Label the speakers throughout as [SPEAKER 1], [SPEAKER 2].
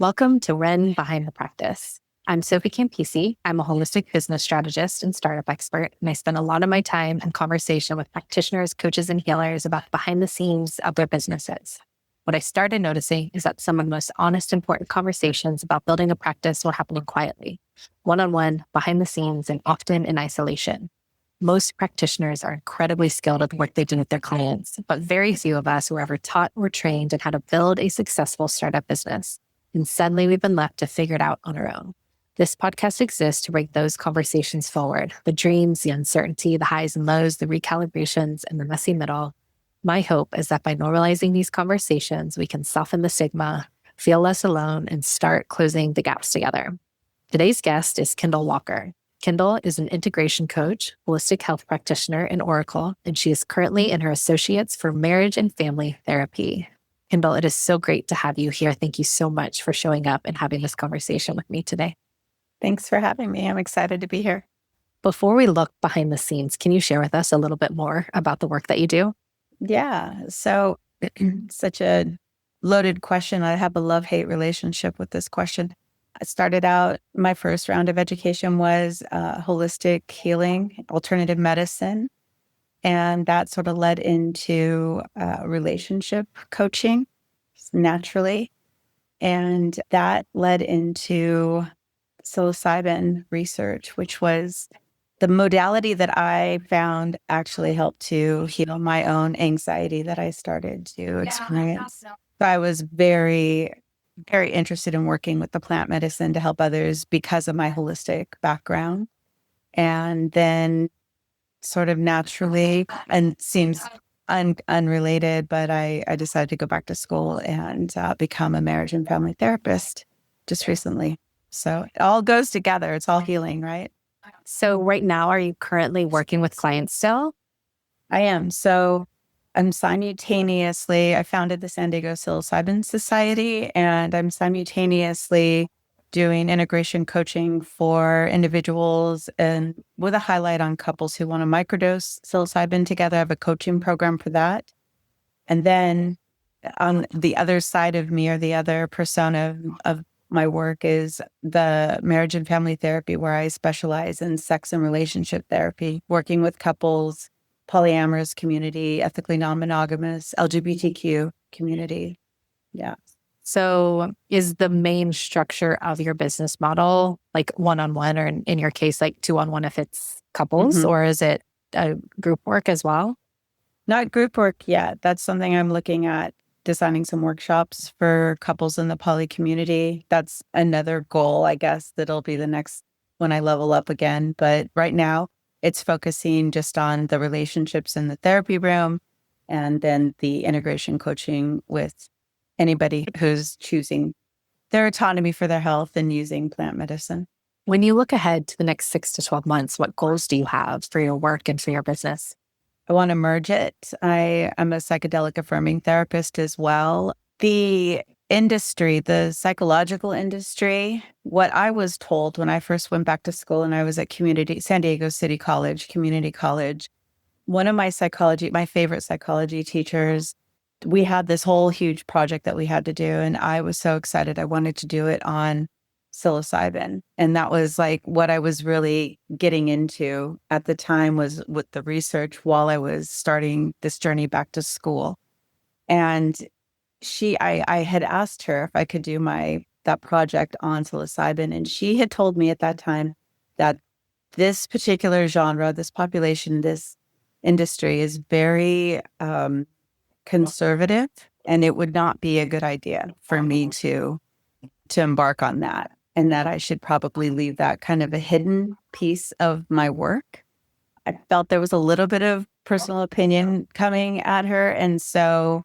[SPEAKER 1] Welcome to Ren Behind the Practice. I'm Sophie Campisi. I'm a holistic business strategist and startup expert, and I spend a lot of my time in conversation with practitioners, coaches, and healers about behind the scenes of their businesses. What I started noticing is that some of the most honest, important conversations about building a practice were happening quietly, one-on-one, behind the scenes, and often in isolation. Most practitioners are incredibly skilled at the work they do with their clients, but very few of us were ever taught or trained in how to build a successful startup business. And suddenly we've been left to figure it out on our own. This podcast exists to bring those conversations forward, the dreams, the uncertainty, the highs and lows, the recalibrations, and the messy middle. My hope is that by normalizing these conversations, we can soften the stigma, feel less alone, and start closing the gaps together. Today's guest is Kendell Walker. Kendell is an integration coach, holistic health practitioner in Oracle, and she is currently in her associates for marriage and family therapy. Kendell, it is so great to have you here. Thank you so much for showing up and having this conversation with me today.
[SPEAKER 2] Thanks for having me. I'm excited to be here.
[SPEAKER 1] Before we look behind the scenes, can you share with us a little bit more about the work that you do?
[SPEAKER 2] Yeah. So, such a loaded question. I have a love-hate relationship with this question. I started out, my first round of education was holistic healing, alternative medicine. And that sort of led into relationship coaching naturally. And that led into psilocybin research, which was the modality that I found actually helped to heal my own anxiety that I started to experience. So I was very, very interested in working with the plant medicine to help others because of my holistic background. And then sort of naturally, and seems unrelated, but I decided to go back to school and become a marriage and family therapist just recently. So it all goes together. It's all healing, right?
[SPEAKER 1] So right now, are you currently working with clients still?
[SPEAKER 2] I am. So I founded the San Diego Psilocybin Society, and I'm simultaneously doing integration coaching for individuals and with a highlight on couples who want to microdose psilocybin together. I have a coaching program for that. And then on the other side of me, or the other persona of my work, is the marriage and family therapy, where I specialize in sex and relationship therapy, working with couples, polyamorous community, ethically non-monogamous, LGBTQ community. Yeah.
[SPEAKER 1] So is the main structure of your business model like one-on-one, or in your case, like two-on-one if it's couples, or is it group work as well?
[SPEAKER 2] Not group work yet. That's something I'm looking at, designing some workshops for couples in the poly community. That's another goal, I guess, that'll be the next when I level up again. But right now, it's focusing just on the relationships in the therapy room, and then the integration coaching with anybody who's choosing their autonomy for their health and using plant medicine.
[SPEAKER 1] When you look ahead to the next 6 to 12 months, what goals do you have for your work and for your business?
[SPEAKER 2] I want to merge it. I am a psychedelic affirming therapist as well. The industry, the psychological industry, what I was told when I first went back to school and I was at San Diego City College, community college, one of my favorite psychology teachers, we had this whole huge project that we had to do. And I was so excited. I wanted to do it on psilocybin. And that was like what I was really getting into at the time, was with the research while I was starting this journey back to school. And I had asked her if I could do that project on psilocybin. And she had told me at that time that this particular genre, this population, this industry is very conservative, and it would not be a good idea for me to embark on that, and that I should probably leave that kind of a hidden piece of my work. I felt there was a little bit of personal opinion coming at her. And so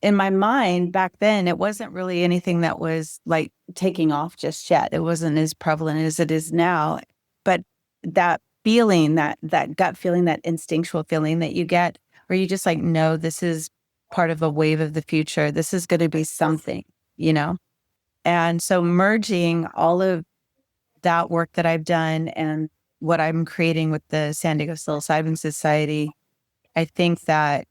[SPEAKER 2] in my mind back then, it wasn't really anything that was like taking off just yet. It wasn't as prevalent as it is now. But that feeling, that gut feeling, that instinctual feeling that you get, where you just like, no, this is part of a wave of the future. This is going to be something, you know? And so merging all of that work that I've done and what I'm creating with the San Diego Psilocybin Society, I think that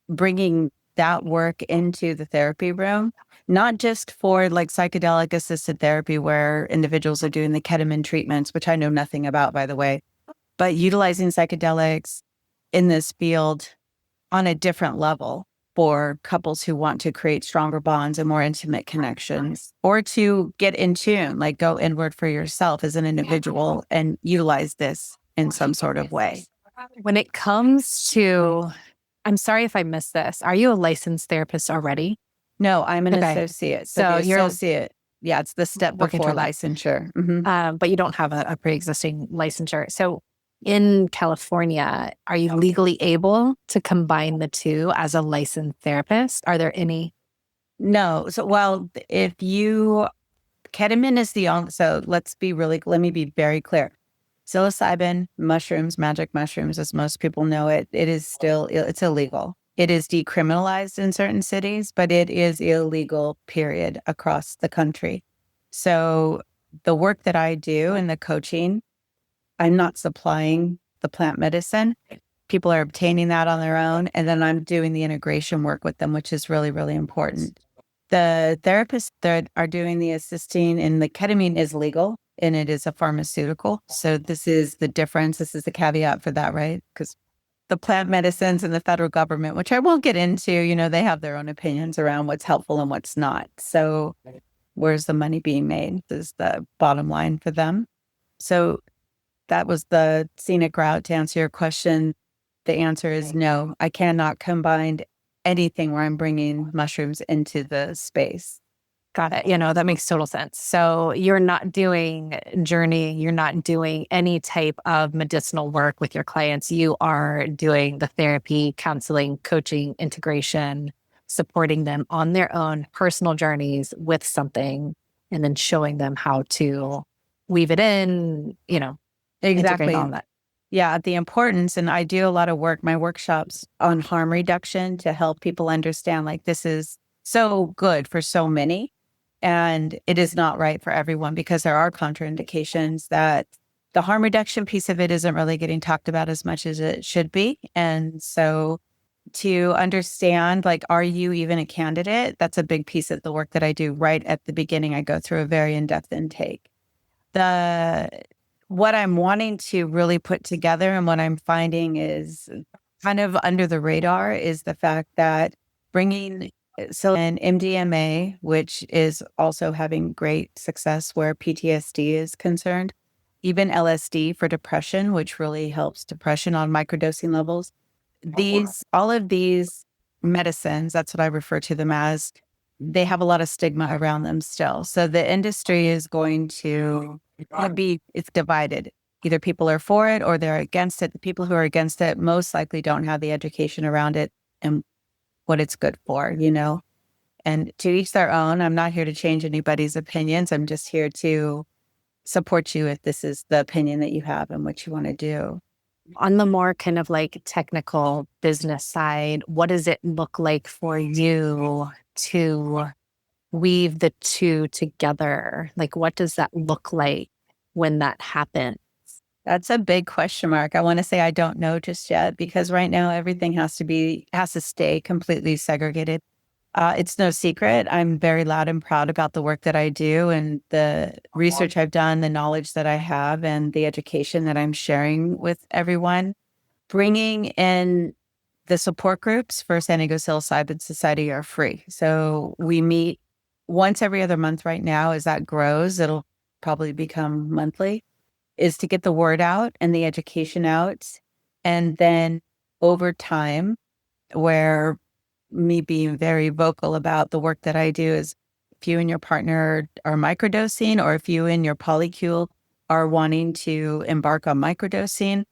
[SPEAKER 2] bringing that work into the therapy room, not just for like psychedelic assisted therapy where individuals are doing the ketamine treatments, which I know nothing about, by the way, but utilizing psychedelics in this field on a different level for couples who want to create stronger bonds and more intimate connections, or to get in tune, like go inward for yourself as an individual and utilize this in some sort of way.
[SPEAKER 1] When it comes to, I'm sorry if I missed this. Are you a licensed therapist already?
[SPEAKER 2] No, I'm an
[SPEAKER 1] Okay.
[SPEAKER 2] associate. So
[SPEAKER 1] So
[SPEAKER 2] the
[SPEAKER 1] you're
[SPEAKER 2] associate, yeah, it's the step
[SPEAKER 1] working
[SPEAKER 2] before
[SPEAKER 1] toward that.
[SPEAKER 2] licensure. Mhm.
[SPEAKER 1] But you don't have a pre-existing licensure. So in California, are you legally able to combine the two as a licensed therapist? Are there any?
[SPEAKER 2] No. So, well, if you, ketamine is the only, so let me be very clear. Psilocybin, mushrooms, magic mushrooms, as most people know it, it is still, it's illegal. It is decriminalized in certain cities, but it is illegal, period, across the country. So the work that I do and the coaching, I'm not supplying the plant medicine. People are obtaining that on their own. And then I'm doing the integration work with them, which is really, really important. The therapists that are doing the assisting in the ketamine is legal and it is a pharmaceutical. So this is the difference. This is the caveat for that, right? Because the plant medicines and the federal government, which I won't get into, they have their own opinions around what's helpful and what's not. So where's the money being made is the bottom line for them. So that was the scenic route to answer your question. The answer is no, I cannot combine anything where I'm bringing mushrooms into the space.
[SPEAKER 1] Got it. That makes total sense. So you're not doing journey, you're not doing any type of medicinal work with your clients. You are doing the therapy, counseling, coaching, integration, supporting them on their own personal journeys with something, and then showing them how to weave it in, integrate all
[SPEAKER 2] Exactly.
[SPEAKER 1] of that.
[SPEAKER 2] Yeah, the importance, and I do a lot of work, my workshops on harm reduction to help people understand like this is so good for so many. And it is not right for everyone because there are contraindications that the harm reduction piece of it isn't really getting talked about as much as it should be. And so to understand, like, are you even a candidate? That's a big piece of the work that I do right at the beginning. I go through a very in-depth intake. The What I'm wanting to really put together and what I'm finding is kind of under the radar is the fact that bringing and MDMA, which is also having great success where PTSD is concerned, even LSD for depression, which really helps depression on microdosing levels. All of these medicines, that's what I refer to them as, they have a lot of stigma around them still. So the industry is going to it's divided. Either people are for it or they're against it. The people who are against it most likely don't have the education around it and what it's good for, And to each their own. I'm not here to change anybody's opinions. I'm just here to support you if this is the opinion that you have and what you want to do.
[SPEAKER 1] On the more kind of like technical business side, what does it look like for you to weave the two together? Like, what does that look like when that happens?
[SPEAKER 2] That's a big question mark. I want to say I don't know just yet because right now everything has to stay completely segregated. It's no secret. I'm very loud and proud about the work that I do and the research I've done, the knowledge that I have, and the education that I'm sharing with everyone. Bringing in the support groups for San Diego Psilocybin Society are free. So we meet once every other month right now. As that grows, it'll probably become monthly, is to get the word out and the education out. And then over time, where me being very vocal about the work that I do is if you and your partner are microdosing or if you and your polycule are wanting to embark on microdosing,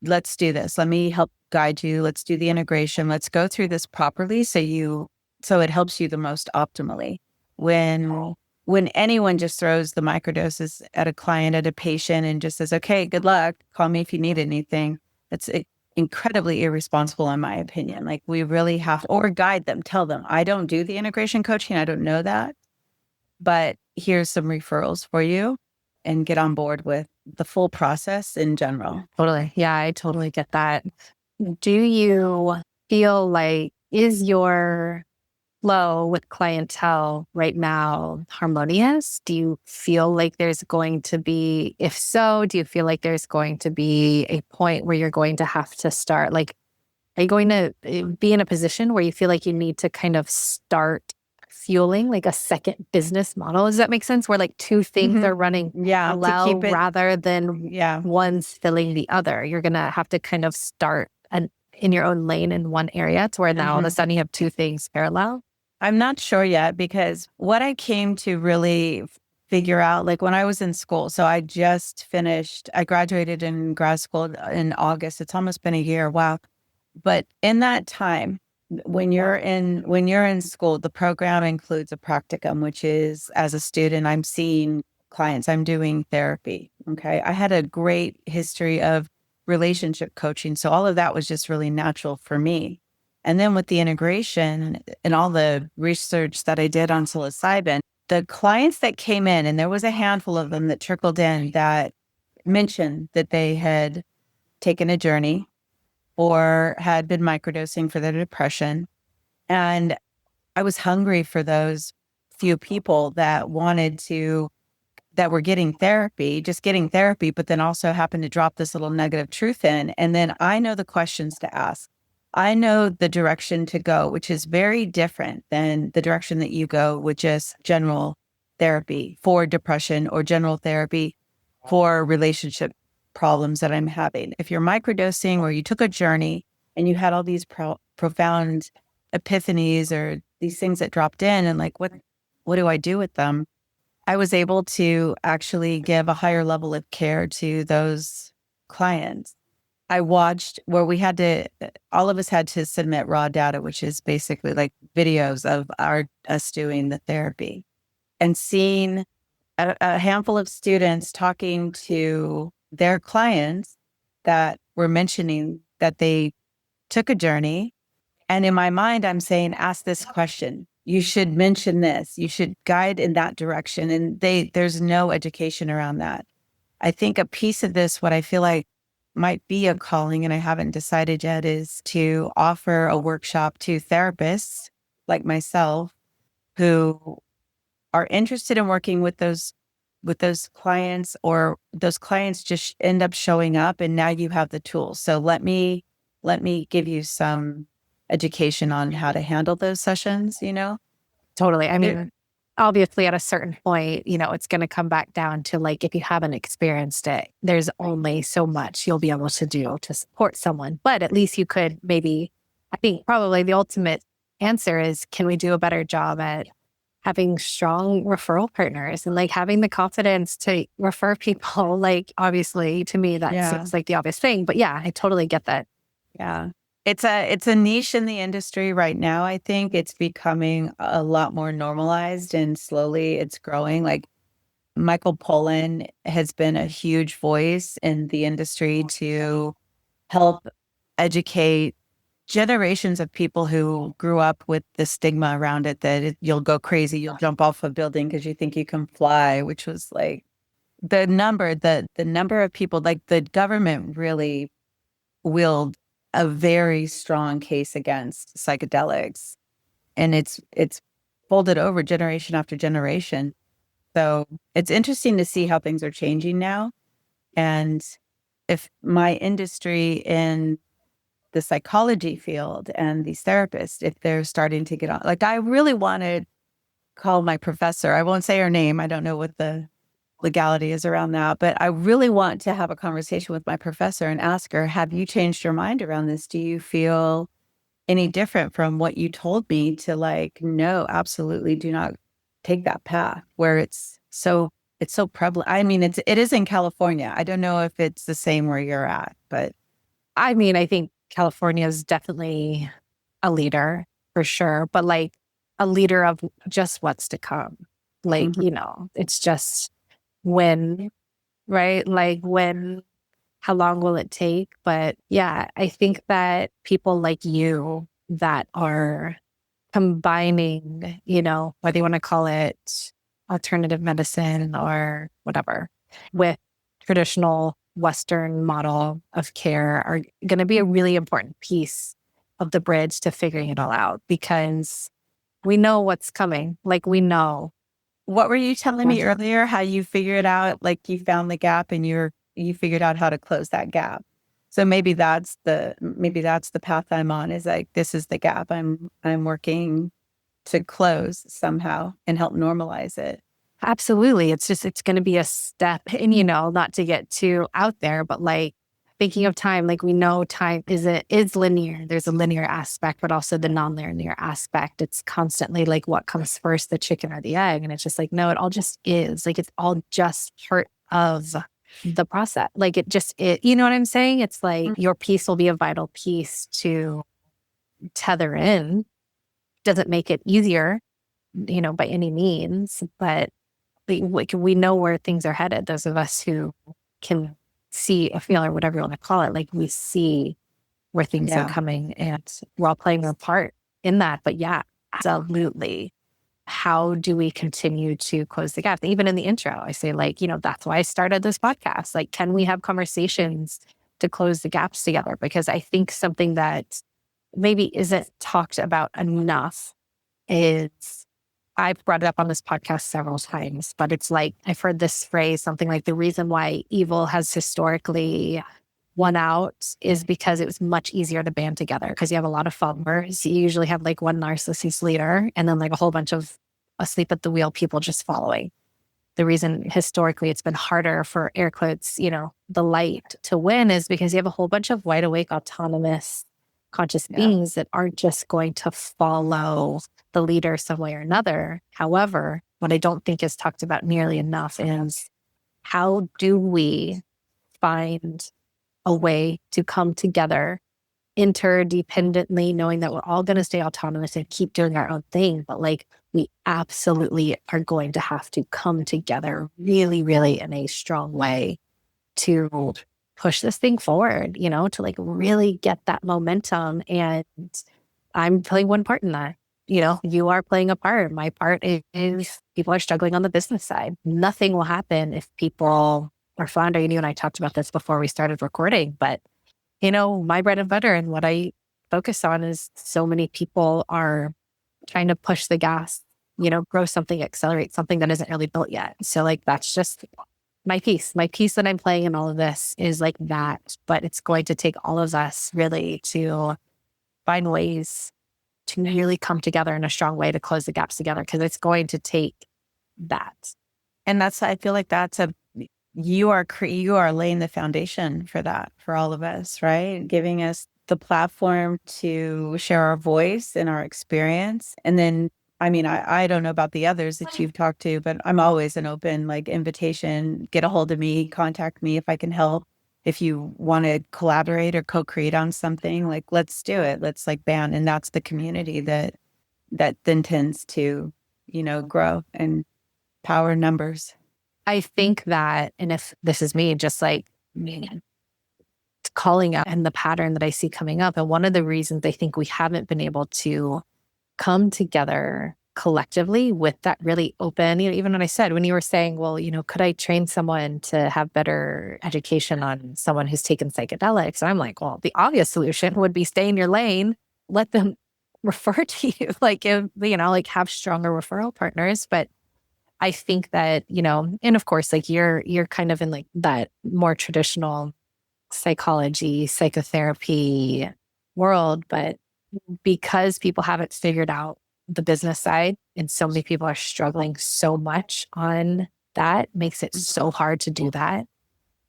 [SPEAKER 2] let's do this. Let me help guide you. Let's do the integration. Let's go through this properly so it helps you the most optimally. When anyone just throws the microdoses at a client, at a patient and just says, okay, good luck, call me if you need anything, that's incredibly irresponsible in my opinion. Like we really have or guide them, tell them, I don't do the integration coaching. I don't know that, but here's some referrals for you and get on board with the full process in general.
[SPEAKER 1] Totally. Yeah, I totally get that. Do you feel like Is your flow with clientele right now harmonious? Do you feel like there's going to be, if so, do you feel like there's going to be a point where you're going to have to start, like, are you going to be in a position where you feel like you need to kind of start fueling like a second business model? Does that make sense? Where like two things are running
[SPEAKER 2] Yeah, to
[SPEAKER 1] parallel
[SPEAKER 2] keep it.
[SPEAKER 1] rather than
[SPEAKER 2] Yeah.
[SPEAKER 1] one's filling the other. You're going to have to kind of start in your own lane in one area to where now all of a sudden you have two things parallel.
[SPEAKER 2] I'm not sure yet because what I came to really figure out, like when I was in school, so I just finished, I graduated in grad school in August. It's almost been a year. Wow. But in that time, when you're in school, the program includes a practicum, which is as a student, I'm seeing clients, I'm doing therapy. Okay. I had a great history of relationship coaching. So all of that was just really natural for me. And then with the integration and all the research that I did on psilocybin, the clients that came in, and there was a handful of them that trickled in that mentioned that they had taken a journey or had been microdosing for their depression. And I was hungry for those few people that that were getting therapy, just getting therapy, but then also happened to drop this little nugget of truth in. And then I know the questions to ask. I know the direction to go, which is very different than the direction that you go with just general therapy for depression or general therapy for relationship problems that I'm having. If you're microdosing or you took a journey and you had all these profound epiphanies or these things that dropped in and like, what do I do with them? I was able to actually give a higher level of care to those clients. I watched where all of us had to submit raw data, which is basically like videos of us doing the therapy and seeing a handful of students talking to their clients that were mentioning that they took a journey. And in my mind, I'm saying, ask this question. You should mention this. You should guide in that direction. And there's no education around that. I think a piece of this, what I feel like might be a calling, and I haven't decided yet, is to offer a workshop to therapists like myself who are interested in working with those clients, or those clients just end up showing up and now you have the tools. So let me give you some education on how to handle those sessions, you know?
[SPEAKER 1] Totally. I mean, obviously at a certain point, it's going to come back down to like, if you haven't experienced it, there's only so much you'll be able to do to support someone. But at least you could maybe, I think probably the ultimate answer is, can we do a better job at having strong referral partners and like having the confidence to refer people? Like, obviously to me, that seems like the obvious thing, but yeah, I totally get that.
[SPEAKER 2] Yeah. It's a niche in the industry right now. I think it's becoming a lot more normalized and slowly it's growing. Like Michael Pollan has been a huge voice in the industry to help educate generations of people who grew up with the stigma around it that you'll go crazy, you'll jump off a building because you think you can fly, which was like the number of people, like the government really willed a very strong case against psychedelics, and it's folded over generation after generation. So it's interesting to see how things are changing now. And if my industry in the psychology field and these therapists, if they're starting to get on, like I really want to call my professor. I won't say her name. I don't know what the legality is around that, but I really want to have a conversation with my professor and ask her, have you changed your mind around this? Do you feel any different from what you told me to like, no, absolutely do not take that path where it's so prevalent. I mean, it is in California. I don't know if it's the same where you're at, but
[SPEAKER 1] I mean, I think California is definitely a leader for sure, but like a leader of just what's to come. Like, it's just when, right? Like when, how long will it take? But yeah, I think that people like you that are combining, whether you want to call it alternative medicine or whatever, with traditional Western model of care are going to be a really important piece of the bridge to figuring it all out, because we know what's coming. Like, we know.
[SPEAKER 2] What were you telling me earlier? How you figured out, like you found the gap and you figured out how to close that gap. So maybe that's the path I'm on, is like, this is the gap I'm working to close somehow and help normalize it.
[SPEAKER 1] Absolutely. It's going to be a step. And, not to get too out there, but like thinking of time, like we know time is linear. There's a linear aspect, but also the non-linear aspect. It's constantly like, what comes first, the chicken or the egg? And it's just like, no, it all just is. Like, it's all just part of the process. Like, you know what I'm saying? It's like your piece will be a vital piece to tether in. Doesn't make it easier, by any means, but we know where things are headed. Those of us who can see a feel, or whatever you want to call it, like we see where things are coming, and we're all playing our part in that. But yeah, absolutely. How do we continue to close the gap? Even in the intro, I say, like, that's why I started this podcast. Like, can we have conversations to close the gaps together? Because I think something that maybe isn't talked about enough is, I've brought it up on this podcast several times, but it's like, I've heard this phrase, something like, the reason why evil has historically won out is because it was much easier to band together, because you have a lot of followers. You usually have like one narcissist leader and then like a whole bunch of asleep at the wheel people just following. The reason historically it's been harder for, air quotes, the light to win is because you have a whole bunch of wide awake, autonomous, conscious beings that aren't just going to follow the leader some way or another. However, what I don't think is talked about nearly enough is, how do we find a way to come together interdependently, knowing that we're all going to stay autonomous and keep doing our own thing, but like, we absolutely are going to have to come together really, really in a strong way to push this thing forward, to like really get that momentum. And I'm playing one part in that. You are playing a part. My part is people are struggling on the business side. Nothing will happen if people are flounder. You and I talked about this before we started recording, but my bread and butter and what I focus on is, so many people are trying to push the gas, grow something, accelerate something that isn't really built yet. So like, that's just my piece that I'm playing in all of this is like that. But it's going to take all of us really to find ways to really come together in a strong way to close the gaps together, because it's going to take that.
[SPEAKER 2] And I feel like you are laying the foundation for that, for all of us, right? Giving us the platform to share our voice and our experience. And then, I mean, I don't know about the others that you've talked to, but I'm always an open like invitation, get a hold of me, contact me if I can help. If you want to collaborate or co-create on something, like, let's do it. Let's like band. And that's the community that then tends to, grow and power numbers.
[SPEAKER 1] I think that, and if this is me, just like calling out and the pattern that I see coming up. And one of the reasons I think we haven't been able to come together collectively with that really open, even when I said, when you were saying, well, could I train someone to have better education on someone who's taken psychedelics? And I'm like, well, the obvious solution would be stay in your lane, let them refer to you, like, like have stronger referral partners. But I think that, and of course, like you're kind of in like that more traditional psychology, psychotherapy world, but because people haven't figured out the business side and so many people are struggling so much on that, makes it so hard to do that.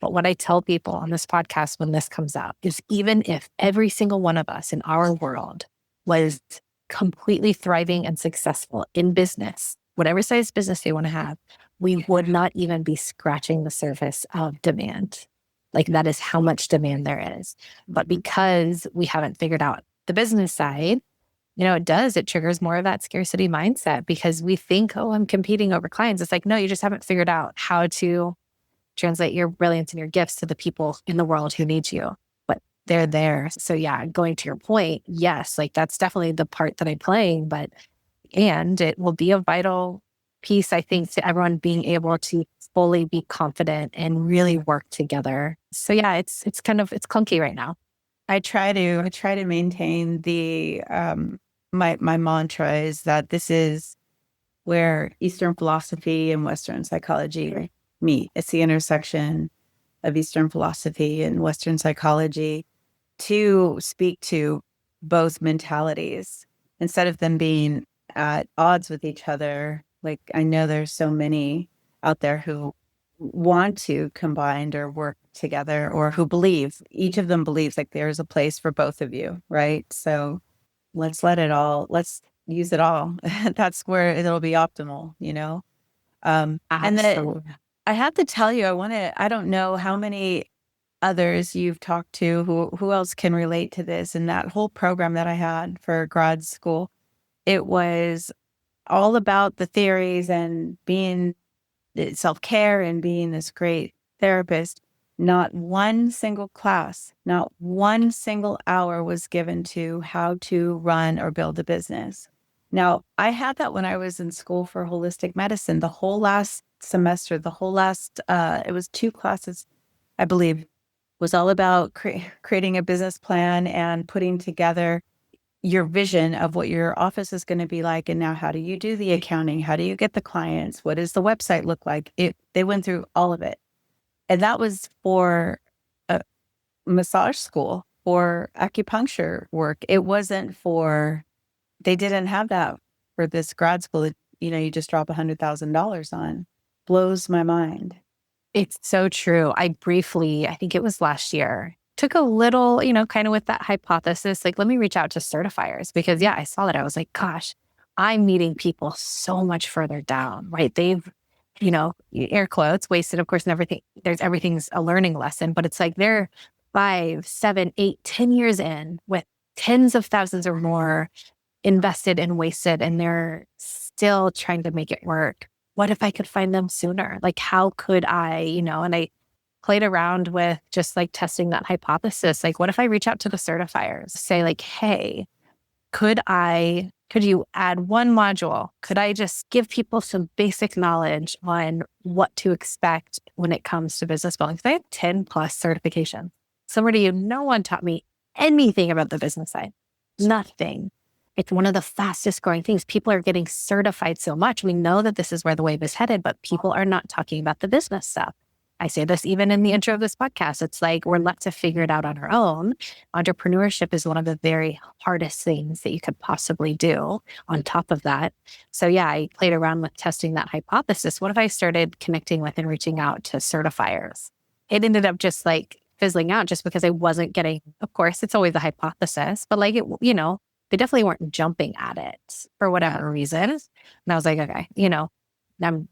[SPEAKER 1] But what I tell people on this podcast when this comes out is, even if every single one of us in our world was completely thriving and successful in business, whatever size business they want to have, we would not even be scratching the surface of demand. Like, that is how much demand there is. But because we haven't figured out the business side, it triggers more of that scarcity mindset, because we think, oh, I'm competing over clients. It's like, no, you just haven't figured out how to translate your brilliance and your gifts to the people in the world who need you. But they're there. So yeah, going to your point, yes, like that's definitely the part that I'm playing, and it will be a vital piece, I think, to everyone being able to fully be confident and really work together. So yeah, it's clunky right now.
[SPEAKER 2] I try to maintain the my mantra is that this is where Eastern philosophy and Western psychology meet. It's the intersection of Eastern philosophy and Western psychology to speak to both mentalities instead of them being at odds with each other. Like I know there's so many out there who want to combine or work together or who believe each of them believes like there's a place for both of you, right? So let's use it all. That's where it'll be optimal, you know? And that
[SPEAKER 1] Absolutely.
[SPEAKER 2] I have to tell you, I don't know how many others you've talked to who else can relate to this. And that whole program that I had for grad school, it was all about the theories and being self-care and being this great therapist. Not one single class, not one single hour was given to how to run or build a business. Now, I had that when I was in school for holistic medicine. The whole last semester, it was 2 classes, I believe, was all about creating a business plan and putting together your vision of what your office is going to be like. And now, how do you do the accounting? How do you get the clients? What does the website look like? They went through all of it. And that was for a massage school or acupuncture work. It wasn't for, they didn't have that for this grad school that, you just drop $100,000 on. Blows my mind.
[SPEAKER 1] It's so true. I think it was last year, took a little, kind of with that hypothesis, like, let me reach out to certifiers because, yeah, I saw that. I was like, gosh, I'm meeting people so much further down, right? They've, air quotes, wasted, of course, and everything. Everything's a learning lesson, but it's like they're 5, 7, 8, 10 years in with tens of thousands or more invested and wasted, and they're still trying to make it work. What if I could find them sooner? Like, how could I, and I played around with just like testing that hypothesis. Like, what if I reach out to the certifiers, say like, hey, could you add one module? Could I just give people some basic knowledge on what to expect when it comes to business building? Because I have 10 plus certifications. Somewhere to you, no one taught me anything about the business side. Nothing. It's one of the fastest growing things. People are getting certified so much. We know that this is where the wave is headed, but people are not talking about the business stuff. I say this even in the intro of this podcast. It's like we're left to figure it out on our own. Entrepreneurship is one of the very hardest things that you could possibly do on top of that. So yeah, I played around with testing that hypothesis. What if I started connecting with and reaching out to certifiers? It ended up just like fizzling out just because I wasn't getting, of course, it's always a hypothesis, but like they definitely weren't jumping at it for whatever reason. And I was like, okay,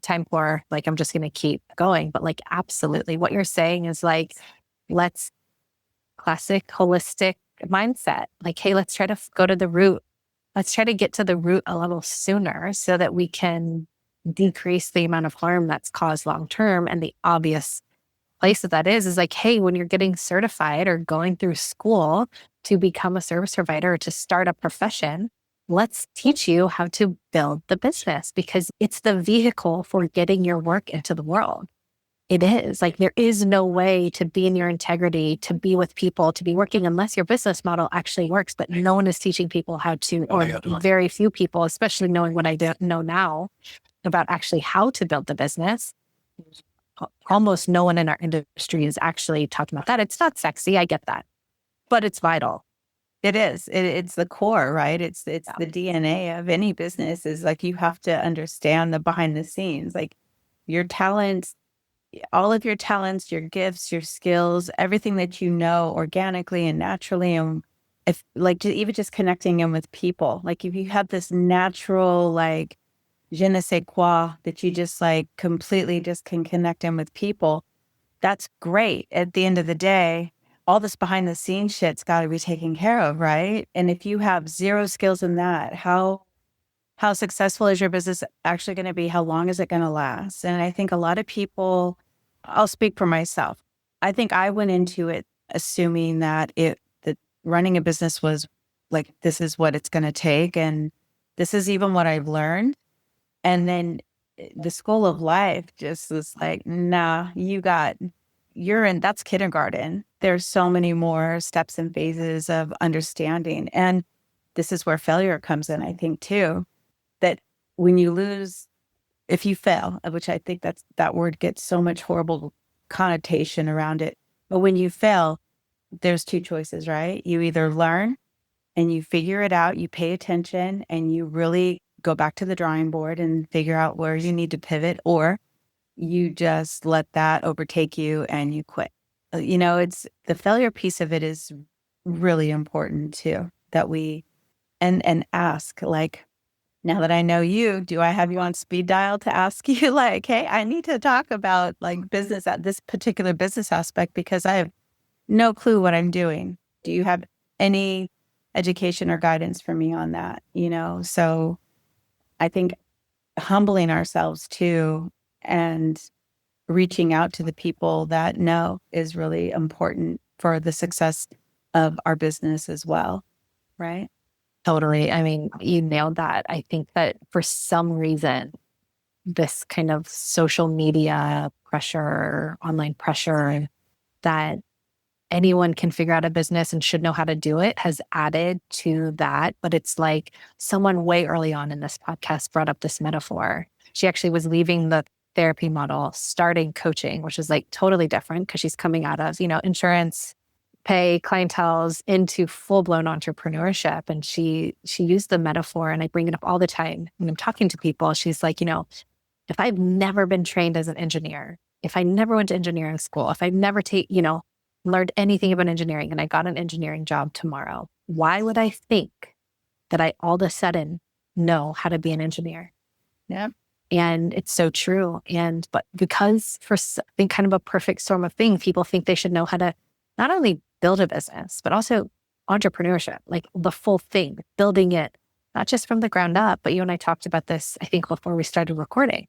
[SPEAKER 1] time for like, I'm just going to keep going. But like, absolutely. What you're saying is like, let's classic holistic mindset. Like, hey, let's try to go to the root. Let's try to get to the root a little sooner so that we can decrease the amount of harm that's caused long term. And the obvious place that is like, hey, when you're getting certified or going through school to become a service provider or to start a profession, let's teach you how to build the business because it's the vehicle for getting your work into the world. It is like, there is no way to be in your integrity, to be with people, to be working unless your business model actually works. But no one is teaching people how to, or very few people, especially knowing what I know now about actually how to build the business. Almost no one in our industry is actually talking about that. It's not sexy. I get that, but it's vital.
[SPEAKER 2] It is. It's the core, right? It's the DNA of any business is like you have to understand the behind the scenes, like your talents, all of your talents, your gifts, your skills, everything that you know organically and naturally. And if like even just connecting in with people, like if you have this natural, like je ne sais quoi that you just like completely just can connect in with people, that's great. At the end of the day, all this behind the scenes shit's got to be taken care of, right? And if you have zero skills in that, how successful is your business actually going to be? How long is it going to last? And I think a lot of people, I'll speak for myself. I think I went into it assuming that running a business was like, this is what it's going to take. And this is even what I've learned. And then the school of life just was like, nah, that's kindergarten. There's so many more steps and phases of understanding. And this is where failure comes in, I think, too, that when you lose, if you fail, which I think that word gets so much horrible connotation around it. But when you fail, there's two choices, right? You either learn and you figure it out, you pay attention and you really go back to the drawing board and figure out where you need to pivot, or you just let that overtake you and you quit. It's the failure piece of it is really important too, that we and ask, like, now that I know you, do I have you on speed dial to ask you, like, hey, I need to talk about like business at this particular business aspect because I have no clue what I'm doing. Do you have any education or guidance for me on that? So I think humbling ourselves too and reaching out to the people that know is really important for the success of our business as well. Right?
[SPEAKER 1] Totally. I mean, you nailed that. I think that for some reason, this kind of social media pressure, online pressure that anyone can figure out a business and should know how to do it has added to that. But it's like someone way early on in this podcast brought up this metaphor. She actually was leaving the therapy model, starting coaching, which is like totally different because she's coming out of, insurance, pay, clientels into full-blown entrepreneurship. And she used the metaphor, and I bring it up all the time when I'm talking to people. She's like, if I've never been trained as an engineer, if I never went to engineering school, if I've never learned anything about engineering and I got an engineering job tomorrow, why would I think that I all of a sudden know how to be an engineer?
[SPEAKER 2] Yeah.
[SPEAKER 1] And it's so true. But because for I think kind of a perfect storm of things, people think they should know how to not only build a business, but also entrepreneurship, like the full thing, building it, not just from the ground up. But you and I talked about this, I think, before we started recording.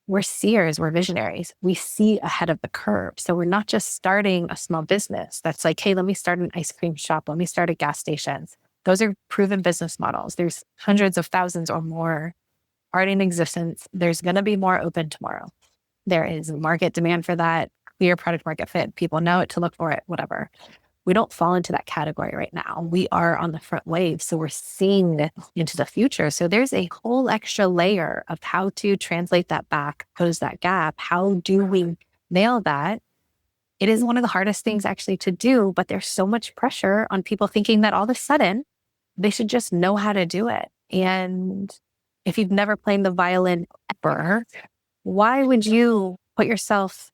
[SPEAKER 1] We're seers, we're visionaries. We see ahead of the curve. So we're not just starting a small business that's like, hey, let me start an ice cream shop. Let me start a gas station. Those are proven business models. There's hundreds of thousands or more already in existence. There's going to be more open tomorrow. There is market demand for that, clear product market fit. People know it to look for it, whatever. We don't fall into that category right now. We are on the front wave. So we're seeing into the future. So there's a whole extra layer of how to translate that back, close that gap. How do we nail that? It is one of the hardest things actually to do, but there's so much pressure on people thinking that all of a sudden they should just know how to do it. And if you've never played the violin ever, why would you put yourself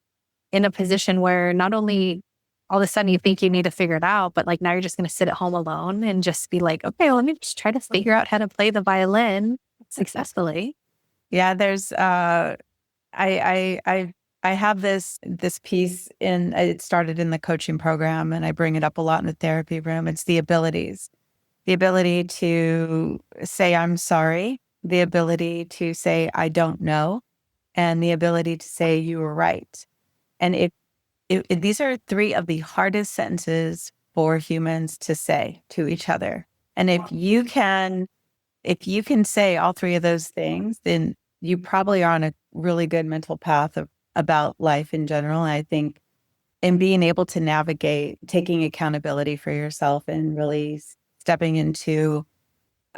[SPEAKER 1] in a position where not only all of a sudden you think you need to figure it out, but like now you're just going to sit at home alone and just be like, okay, well, let me just try to figure out how to play the violin successfully.
[SPEAKER 2] Yeah, there's I have this piece it started in the coaching program and I bring it up a lot in the therapy room. It's the abilities. The ability to say I'm sorry, the ability to say I don't know, and the ability to say you were right. And these are three of the hardest sentences for humans to say to each other. And if you can say all three of those things, then you probably are on a really good mental path about life in general. And I think in being able to navigate, taking accountability for yourself and really stepping into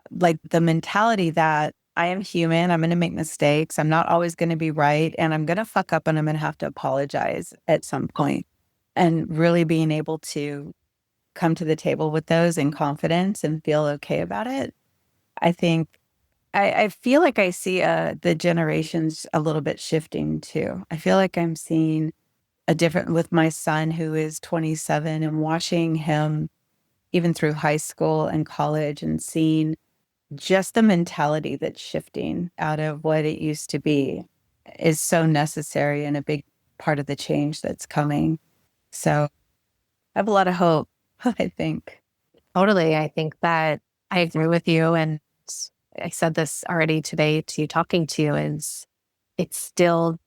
[SPEAKER 2] like the mentality that I am human, I'm going to make mistakes, I'm not always going to be right, and I'm going to fuck up and I'm going to have to apologize at some point. And really being able to come to the table with those in confidence and feel okay about it. I think I feel like I see the generations a little bit shifting too. I feel like I'm seeing a different with my son who is 27 and watching him even through high school and college and seeing just the mentality that's shifting out of what it used to be is so necessary and a big part of the change that's coming. So I have a lot of hope, I think.
[SPEAKER 1] Totally. I think that I agree with you. And I said this already today to you talking to you is it still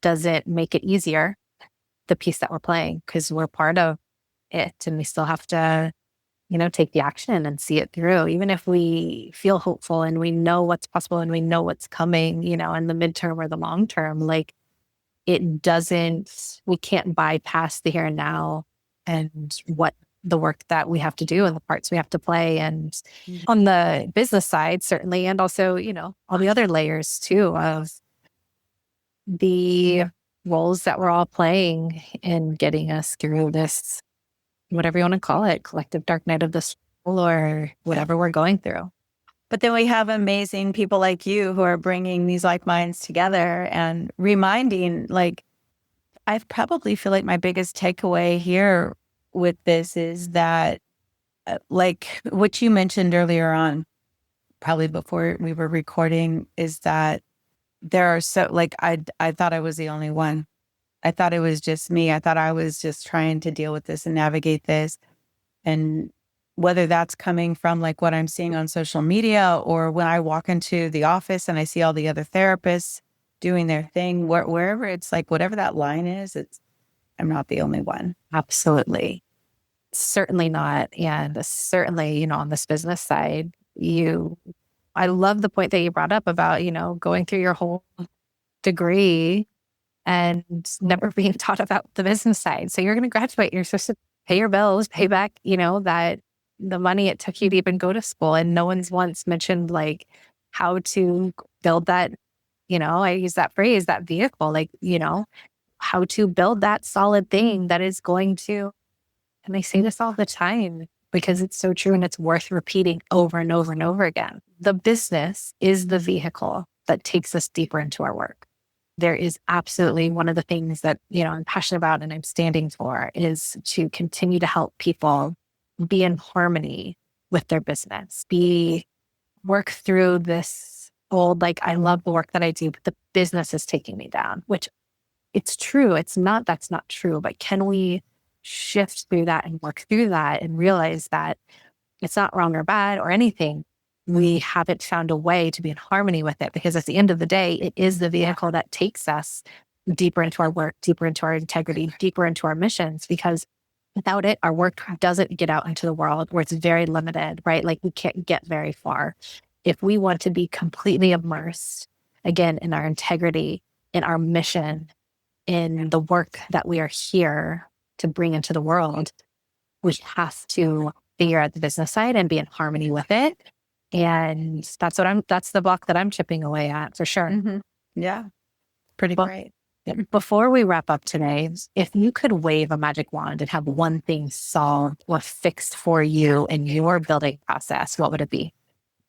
[SPEAKER 1] doesn't make it easier, the piece that we're playing, because we're part of it and we still have to take the action and see it through, even if we feel hopeful and we know what's possible and we know what's coming, in the midterm or the long term. Like we can't bypass the here and now and what the work that we have to do and the parts we have to play. And on the business side, certainly, and also, all the other layers too of the roles that we're all playing in getting us through this, whatever you want to call it, collective dark night of the soul or whatever we're going through.
[SPEAKER 2] But then we have amazing people like you who are bringing these like minds together and reminding, like, I probably feel like my biggest takeaway here with this is that, like what you mentioned earlier on, probably before we were recording, is that there are I thought I was the only one. I thought it was just me. I thought I was just trying to deal with this and navigate this. And whether that's coming from like what I'm seeing on social media or when I walk into the office and I see all the other therapists doing their thing, wherever it's like, whatever that line is, I'm not the only one.
[SPEAKER 1] Absolutely. Certainly not. And certainly, on this business side, I love the point that you brought up about, going through your whole degree and never being taught about the business side. So you're going to graduate, you're supposed to pay your bills, pay back, that the money it took you to even go to school. And no one's once mentioned like how to build that, I use that phrase, that vehicle, like, how to build that solid thing that is going to, and I say this all the time because it's so true and it's worth repeating over and over and over again. The business is the vehicle that takes us deeper into our work. There is absolutely one of the things that, I'm passionate about and I'm standing for is to continue to help people be in harmony with their business, work through this old, like, I love the work that I do, but the business is taking me down, which it's true. That's not true. But can we shift through that and work through that and realize that it's not wrong or bad or anything? We haven't found a way to be in harmony with it because at the end of the day, it is the vehicle that takes us deeper into our work, deeper into our integrity, deeper into our missions, because without it, our work doesn't get out into the world where it's very limited, right? Like we can't get very far. If we want to be completely immersed, again, in our integrity, in our mission, in the work that we are here to bring into the world, we have to figure out the business side and be in harmony with it. And that's the block that I'm chipping away at for sure.
[SPEAKER 2] Mm-hmm. Yeah. Pretty great.
[SPEAKER 1] Before we wrap up today, if you could wave a magic wand and have one thing solved or fixed for you in your building process, what would it be?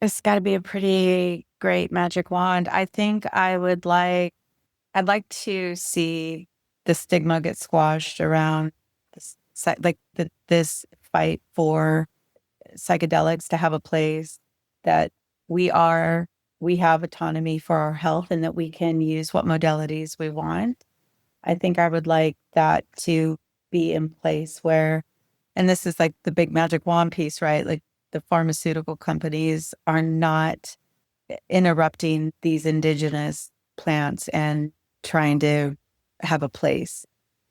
[SPEAKER 2] It's got to be a pretty great magic wand. I think I'd like to see the stigma get squashed around this fight for psychedelics to have a place, that we have autonomy for our health and that we can use what modalities we want. I think I would like that to be in place where, and this is like the big magic wand piece, right? Like the pharmaceutical companies are not interrupting these indigenous plants and trying to have a place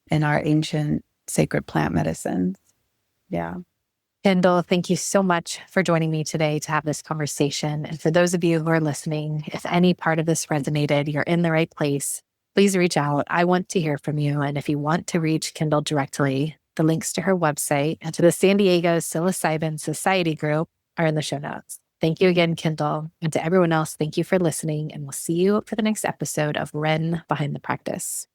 [SPEAKER 2] in our ancient sacred plant medicines. Yeah.
[SPEAKER 1] Kendell, thank you so much for joining me today to have this conversation. And for those of you who are listening, if any part of this resonated, you're in the right place, please reach out. I want to hear from you. And if you want to reach Kendell directly, the links to her website and to the San Diego Psilocybin Society group are in the show notes. Thank you again, Kendell. And to everyone else, thank you for listening. And we'll see you for the next episode of Ren Behind the Practice.